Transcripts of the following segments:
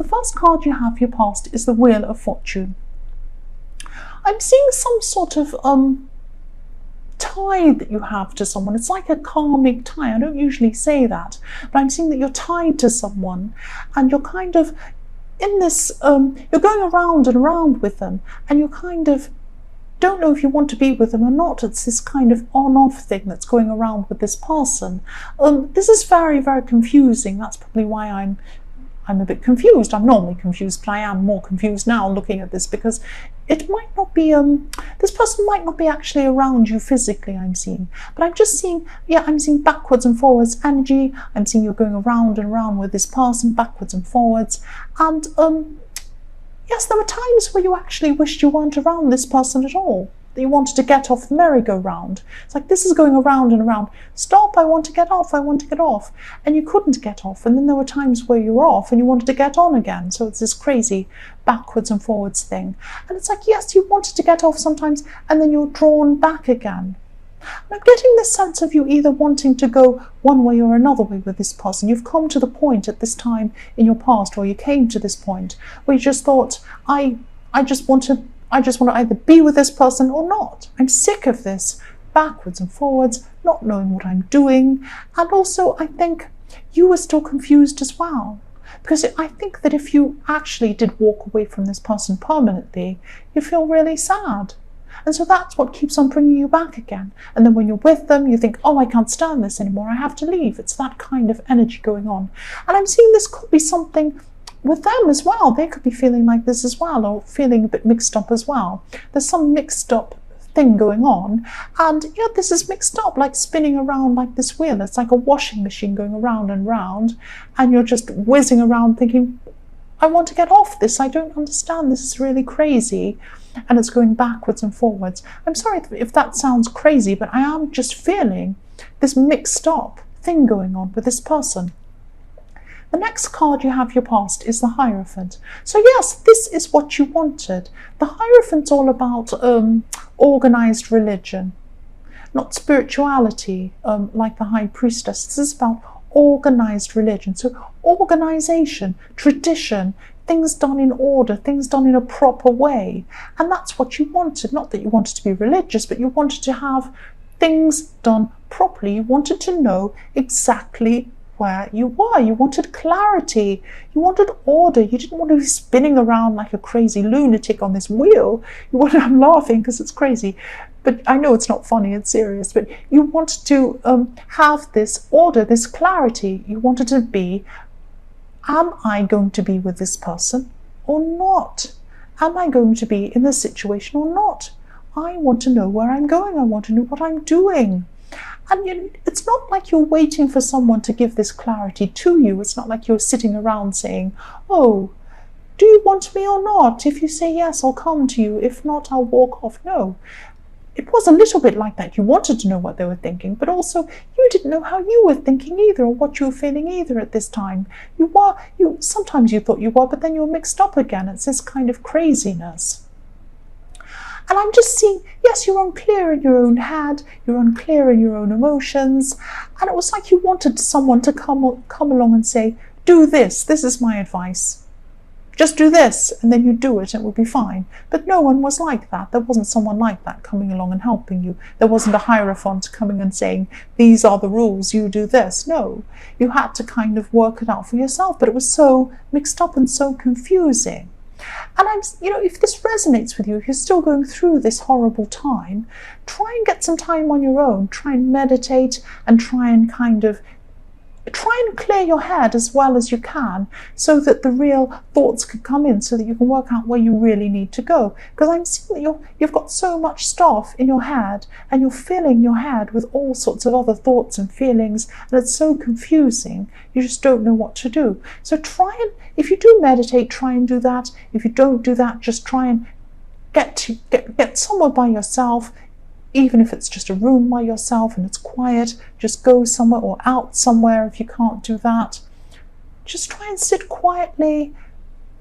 the first card you have for your past is the Wheel of Fortune. I'm seeing some sort of tie that you have to someone. It's like a karmic tie. I don't usually say that, but I'm seeing that you're tied to someone, and you're kind of in this, you're going around and around with them, and you kind of don't know if you want to be with them or not. It's this kind of on-off thing that's going around with this person. This is very, very confusing. That's probably why I'm a bit confused. I'm normally confused, but I am more confused now looking at this, because it might not be, this person might not be actually around you physically, I'm seeing. But I'm just seeing, I'm seeing backwards and forwards energy. I'm seeing you're going around and around with this person, backwards and forwards. And yes, there were times where you actually wished you weren't around this person at all, that you wanted to get off the merry-go-round. It's like, this is going around and around. Stop, I want to get off, I want to get off. And you couldn't get off. And then there were times where you were off and you wanted to get on again. So it's this crazy backwards and forwards thing. And it's like, yes, you wanted to get off sometimes, and then you're drawn back again. And I'm getting this sense of you either wanting to go one way or another way with this person. You've come to the point at this time in your past, or you came to this point where you just thought, I just want to either be with this person or not. I'm sick of this backwards and forwards, not knowing what I'm doing. And also, I think you were still confused as well. Because I think that if you actually did walk away from this person permanently, you feel really sad. And so that's what keeps on bringing you back again. And then when you're with them, you think, oh, I can't stand this anymore, I have to leave. It's that kind of energy going on. And I'm seeing this could be something with them as well. They could be feeling like this as well, or feeling a bit mixed up as well. There's some mixed up thing going on, and this is mixed up, like spinning around like this wheel. It's like a washing machine going around and round, and you're just whizzing around thinking, I want to get off this, I don't understand, this is really crazy. And it's going backwards and forwards. I'm sorry if that sounds crazy, but I am just feeling this mixed up thing going on with this person. The next card you have your past is the Hierophant. So yes, this is what you wanted. The Hierophant's all about organized religion, not spirituality, like the High Priestess. This is about organized religion. So organization, tradition, things done in order, things done in a proper way. And that's what you wanted. Not that you wanted to be religious, but you wanted to have things done properly. You wanted to know exactly where you were. You wanted clarity. You wanted order. You didn't want to be spinning around like a crazy lunatic on this wheel. I'm laughing because it's crazy, but I know it's not funny, it's serious. But you wanted to have this order, this clarity. You wanted to be, am I going to be with this person or not? Am I going to be in this situation or not? I want to know where I'm going. I want to know what I'm doing. And it's not like you're waiting for someone to give this clarity to you. It's not like you're sitting around saying, oh, do you want me or not? If you say yes, I'll come to you. If not, I'll walk off. No. It was a little bit like that. You wanted to know what they were thinking, but also you didn't know how you were thinking either, or what you were feeling either at this time. Sometimes you thought you were, but then you were mixed up again. It's this kind of craziness. And I'm just seeing, yes, you're unclear in your own head, you're unclear in your own emotions, and it was like you wanted someone to come along and say, do this is my advice. Just do this, and then you do it, and it will be fine. But no one was like that. There wasn't someone like that coming along and helping you. There wasn't a Hierophant coming and saying, these are the rules, you do this. No, you had to kind of work it out for yourself, but it was so mixed up and so confusing. And if this resonates with you, if you're still going through this horrible time, try and get some time on your own. Try and meditate and try and clear your head as well as you can, so that the real thoughts can come in, so that you can work out where you really need to go. Because I'm seeing that you've got so much stuff in your head, and you're filling your head with all sorts of other thoughts and feelings, and it's so confusing, you just don't know what to do. So if you do meditate, try and do that. If you don't do that, just try and get somewhere by yourself. Even if it's just a room by yourself and it's quiet, just go somewhere, or out somewhere if you can't do that. Just try and sit quietly,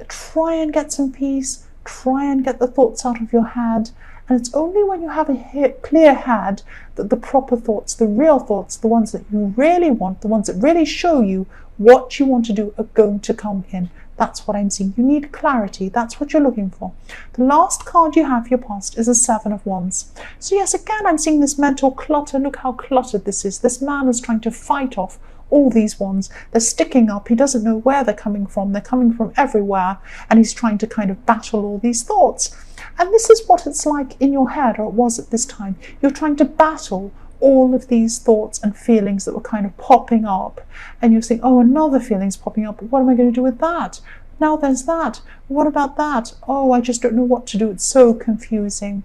try and get some peace, try and get the thoughts out of your head. And it's only when you have a clear head that the proper thoughts, the real thoughts, the ones that you really want, the ones that really show you what you want to do, are going to come in. That's what I'm seeing. You need clarity. That's what you're looking for. The last card you have, your past, is a 7 of Wands. So yes, again, I'm seeing this mental clutter. Look how cluttered this is. This man is trying to fight off all these wands. They're sticking up. He doesn't know where they're coming from. They're coming from everywhere, and he's trying to kind of battle all these thoughts. And this is what it's like in your head, or it was at this time. You're trying to battle all of these thoughts and feelings that were kind of popping up, and you're saying, oh, another feeling's popping up. What am I going to do with that? Now there's that. What about that? Oh, I just don't know what to do. It's so confusing.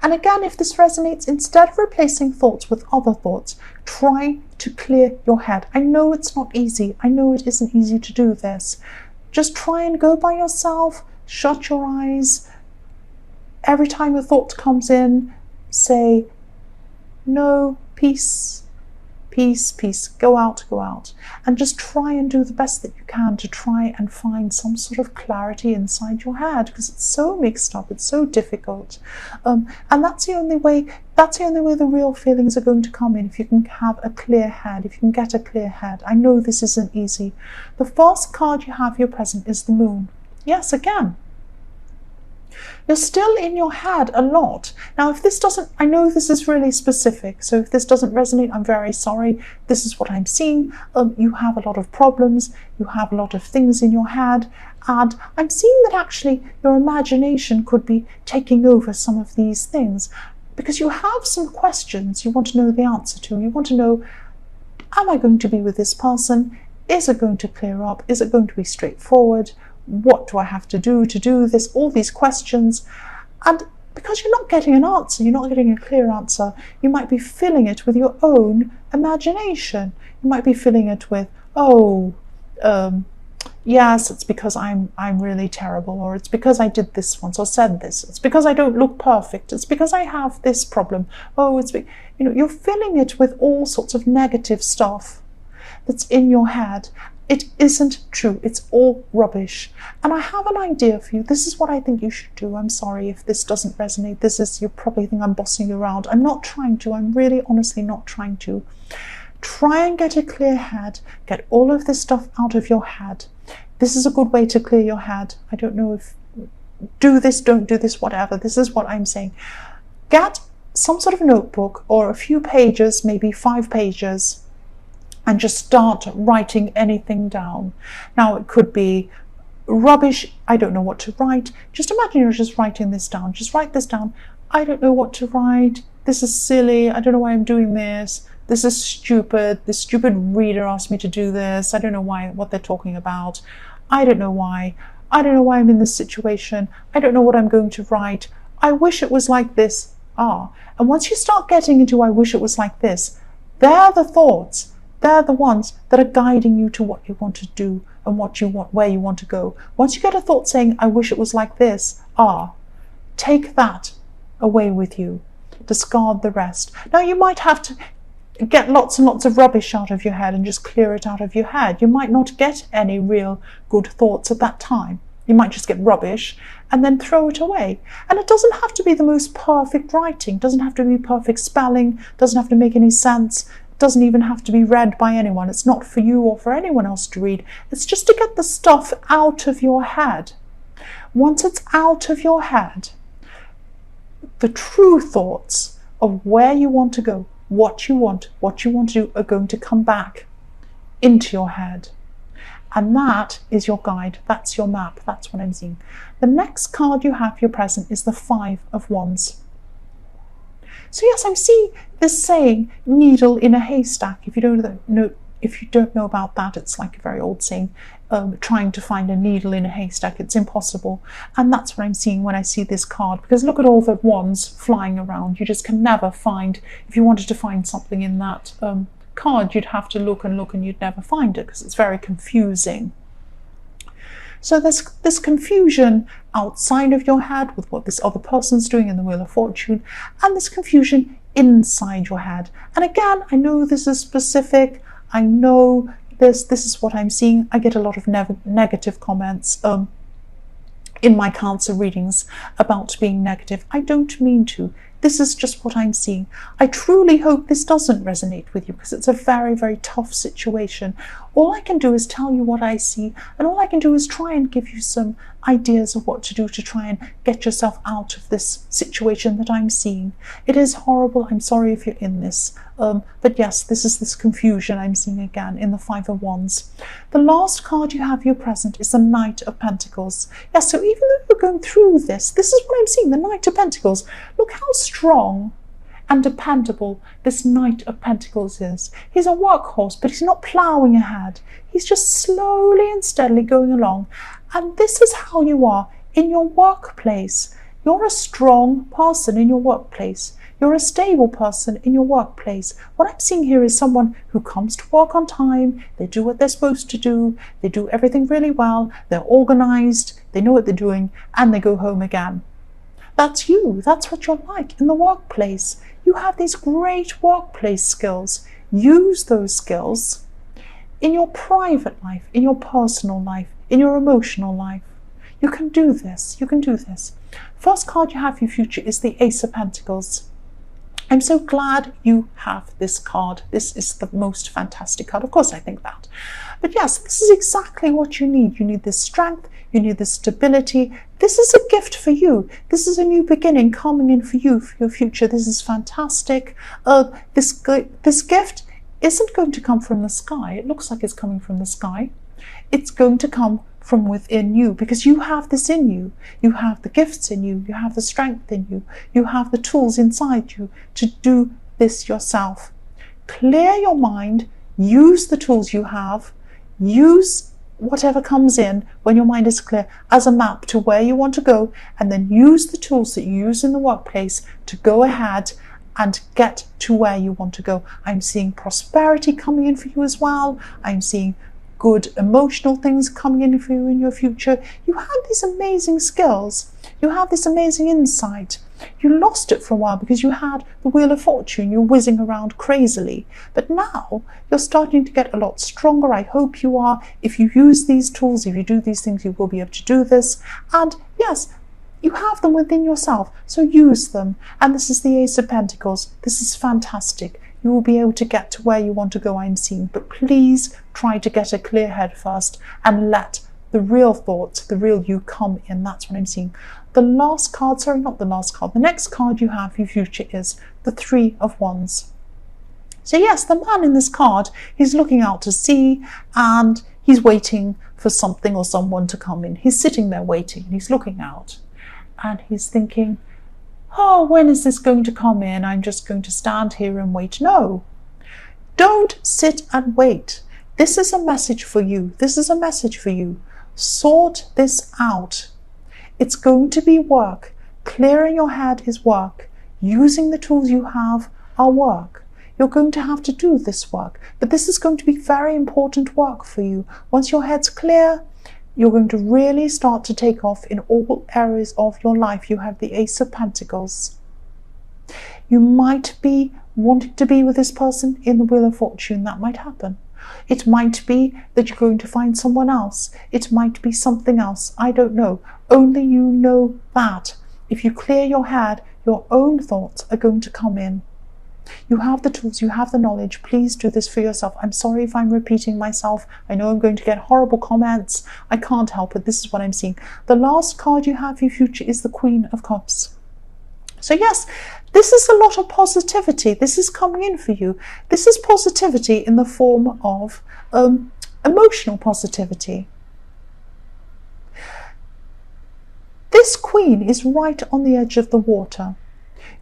And again, if this resonates, instead of replacing thoughts with other thoughts, try to clear your head. I know it's not easy. I know it isn't easy to do this. Just try and go by yourself, shut your eyes. Every time a thought comes in, say, no, peace, peace, peace, go out, and just try and do the best that you can to try and find some sort of clarity inside your head, because it's so mixed up, it's so difficult, and that's the only way the real feelings are going to come in, if you can have a clear head, if you can get a clear head. I know this isn't easy. The first card you have here present is the Moon. Yes, again, you're still in your head a lot. Now, if this doesn't, I know this is really specific, so if this doesn't resonate, I'm very sorry. This is what I'm seeing. You have a lot of problems, you have a lot of things in your head, and I'm seeing that actually your imagination could be taking over some of these things, because you have some questions you want to know the answer to. You want to know, am I going to be with this person? Is it going to clear up? Is it going to be straightforward? What do I have to do this? All these questions. And because you're not getting an answer, you're not getting a clear answer, you might be filling it with your own imagination. You might be filling it with, yes, it's because I'm really terrible, or it's because I did this once or said this, it's because I don't look perfect, it's because I have this problem, you're filling it with all sorts of negative stuff that's in your head. It isn't true. It's all rubbish. And I have an idea for you. This is what I think you should do. I'm sorry if this doesn't resonate. You probably think I'm bossing you around. I'm not trying to. I'm really honestly not trying to. Try and get a clear head. Get all of this stuff out of your head. This is a good way to clear your head. I don't know if do this, don't do this, whatever. This is what I'm saying. Get some sort of notebook or a few pages, maybe 5 pages, and just start writing anything down. Now, it could be rubbish. I don't know what to write. Just imagine you're just writing this down. Just write this down. I don't know what to write. This is silly. I don't know why I'm doing this. This is stupid. This stupid reader asked me to do this. I don't know what they're talking about. I don't know why. I don't know why I'm in this situation. I don't know what I'm going to write. I wish it was like this. And once you start getting into I wish it was like this, they're the thoughts. They're the ones that are guiding you to what you want to do and what you want, where you want to go. Once you get a thought saying, I wish it was like this, take that away with you. Discard the rest. Now, you might have to get lots and lots of rubbish out of your head and just clear it out of your head. You might not get any real good thoughts at that time. You might just get rubbish and then throw it away. And it doesn't have to be the most perfect writing. It doesn't have to be perfect spelling. It doesn't have to make any sense. Doesn't even have to be read by anyone. It's not for you or for anyone else to read. It's just to get the stuff out of your head. Once it's out of your head, the true thoughts of where you want to go, what you want to do are going to come back into your head. And that is your guide. That's your map. That's what I'm seeing. The next card you have here present is the 5 of Wands. So yes, I'm seeing this saying, needle in a haystack. If you don't know about that, it's like a very old saying, trying to find a needle in a haystack. It's impossible. And that's what I'm seeing when I see this card, because look at all the wands flying around. You just can never find, if you wanted to find something in that card, you'd have to look and you'd never find it, because it's very confusing. So there's this confusion outside of your head with what this other person's doing in the Wheel of Fortune, and this confusion inside your head. And again, I know this is specific. I know this is what I'm seeing. I get a lot of negative comments in my Cancer readings about being negative. I don't mean to. This is just what I'm seeing. I truly hope this doesn't resonate with you, because it's a very, very tough situation. All I can do is tell you what I see, and all I can do is try and give you some ideas of what to do to try and get yourself out of this situation that I'm seeing. It is horrible. I'm sorry if you're in this. But yes, this is this confusion I'm seeing again in the Five of Wands. The last card you have, your present, is the Knight of Pentacles. Yes, so even though you're going through this is what I'm seeing, the Knight of Pentacles. Look how strong and dependable this Knight of Pentacles is. He's a workhorse, but he's not ploughing ahead. He's just slowly and steadily going along. And this is how you are in your workplace. You're a strong person in your workplace. You're a stable person in your workplace. What I'm seeing here is someone who comes to work on time. They do what they're supposed to do. They do everything really well. They're organized. They know what they're doing, and they go home again. That's you. That's what you're like in the workplace. You have these great workplace skills. Use those skills in your private life, in your personal life, in your emotional life. You can do this. You can do this. First card you have for your future is the Ace of Pentacles. I'm so glad you have this card. This is the most fantastic card. Of course, I think that. But yes, this is exactly what you need. You need this strength. You need this stability. This is a gift for you. This is a new beginning coming in for you, for your future. This is fantastic. This gift isn't going to come from the sky. It looks like it's coming from the sky. It's going to come from within you, because you have this in you. You have the gifts in you. You have the strength in you. You have the tools inside you to do this yourself. Clear your mind. Use the tools you have. Use whatever comes in when your mind is clear as a map to where you want to go, and then use the tools that you use in the workplace to go ahead and get to where you want to go. I'm seeing prosperity coming in for you as well. I'm seeing good emotional things coming in for you in your future. You have these amazing skills. You have this amazing insight. You lost it for a while because you had the Wheel of Fortune. You're whizzing around crazily. But now you're starting to get a lot stronger. I hope you are. If you use these tools, if you do these things, you will be able to do this. And yes, you have them within yourself. So use them. And this is the Ace of Pentacles. This is fantastic. You will be able to get to where you want to go, I'm seeing. But please try to get a clear head first and let the real thoughts, the real you come in. That's what I'm seeing. The last card, sorry, not the last card. The next card you have for your future is the Three of Wands. So yes, the man in this card, he's looking out to sea and he's waiting for something or someone to come in. He's sitting there waiting and he's looking out and he's thinking, oh, when is this going to come in? I'm just going to stand here and wait. No, don't sit and wait. This is a message for you. This is a message for you. Sort this out. It's going to be work. Clearing your head is work. Using the tools you have are work. You're going to have to do this work, but this is going to be very important work for you. Once your head's clear, you're going to really start to take off in all areas of your life. You have the Ace of Pentacles. You might be wanting to be with this person in the Wheel of Fortune. That might happen. It might be that you're going to find someone else. It might be something else. I don't know. Only you know that. If you clear your head, your own thoughts are going to come in. You have the tools, you have the knowledge. Please do this for yourself. I'm sorry if I'm repeating myself. I know I'm going to get horrible comments. I can't help it. This is what I'm seeing. The last card you have for your future is the Queen of Cups. So yes, this is a lot of positivity. This is coming in for you. This is positivity in the form of emotional positivity. This Queen is right on the edge of the water.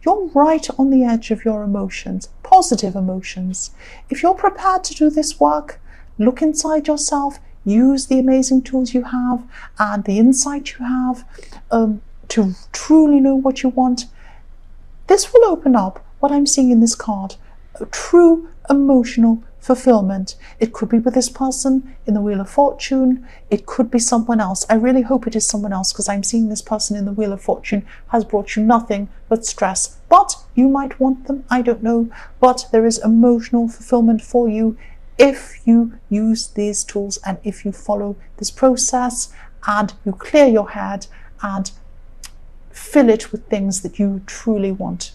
You're right on the edge of your emotions, positive emotions. If you're prepared to do this work, look inside yourself, use the amazing tools you have and the insight you have to truly know what you want. This will open up what I'm seeing in this card, a true emotional fulfillment. It could be with this person in the Wheel of Fortune. It could be someone else. I really hope it is someone else, because I'm seeing this person in the Wheel of Fortune has brought you nothing but stress. But you might want them, I don't know. But there is emotional fulfillment for you if you use these tools and if you follow this process and you clear your head and fill it with things that you truly want.